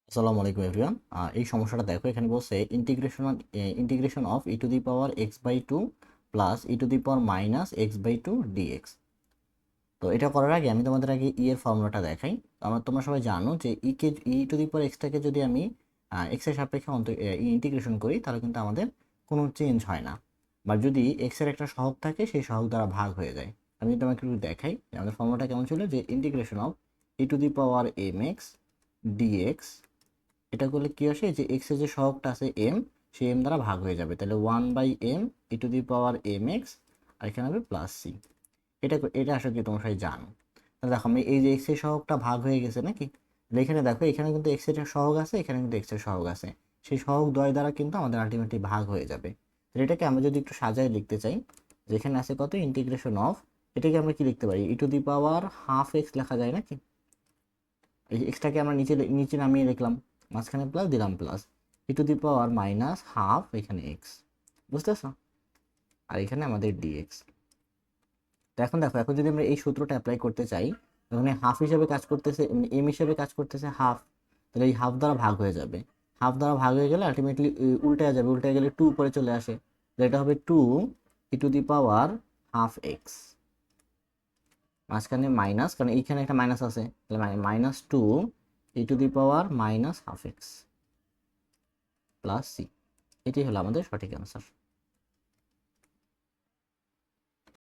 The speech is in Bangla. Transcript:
আসসালামু আলাইকুম এভরিওয়ান। এই সমস্যাটা দেখো, এখানে বলছে integration of e to the power x by two plus e to the power minus x by two dx. তো এটা করার আগে আমি তোমাদের আগে ই এর ফর্মুলাটা দেখাই। তোমরা সবাই জানো যে ই টু দি পাওয়ার এক্সটাকে যদি আমি এক্স এর সাপেক্ষে ইন্টিগ্রেশন করি তাহলে কিন্তু আমাদের কোনো চেঞ্জ হয় না, বা যদি এক্স এর একটা সহগ থাকে সেই সহগ দ্বারা ভাগ হয়ে যায়। আমি তোমাকে একটু দেখাই যে আমাদের ফর্মুলাটা কেমন ছিল, যে integration of e to the power m x dx. এটা করলে কি আসে, যে এক্স এর যে সহগটা আছে এম, সেই এম দ্বারা ভাগ হয়ে যাবে, তাহলে 1/m e to the power m x, আর এখানে হবে প্লাস সি। এটা আসলে কি তোমরা সবাই জানো। তাহলে দেখো আমি এই যে এক্স এর সহগটা ভাগ হয়ে গেছে নাকি, তাহলে এখানে দেখো এখানে কিন্তু এক্স এর সহগ আছে, এখানে কিন্তু এক্স এর সহগ আছে, সেই সহগ দ্বয় দ্বারা কিন্তু আমাদের আলটিমেটলি ভাগ হয়ে যাবে। তাহলে এটাকে আমরা যদি একটু সাজায় লিখতে চাই, যেখানে আছে কত ইন্টিগ্রেশন অফ, এটাকে আমরা কি লিখতে পারি, e to the power half x লেখা যায় নাকি। এই এক্সটাকে আমরা নিচে নিচে নামিয়ে লিখলাম, মাঝখানে প্লাস দিলাম plus e to the power minus half এখানে এক্স, বুঝতেছ, আর এখানে আমাদের ডিএক্স। তো এখন দেখো, এখন যদি আমরা এই সূত্রটা অ্যাপ্লাই করতে চাই, এখানে হাফ হিসেবে কাজ করতেছে, এম হিসেবে কাজ করতেছে হাফ, তাহলে এই হাফ দ্বারা ভাগ হয়ে যাবে। হাফ দ্বারা ভাগ হয়ে গেলে আলটিমেটলি উল্টে যাবে, উল্টে গেলে টু পরে চলে আসে, তাহলে এটা হবে two e to the power half x, মাঝখানে মাইনাস, কারণ এইখানে একটা মাইনাস আছে, তাহলে minus two e to the power minus half x plus c. এটি হলো আমাদের সঠিক অ্যান্সার।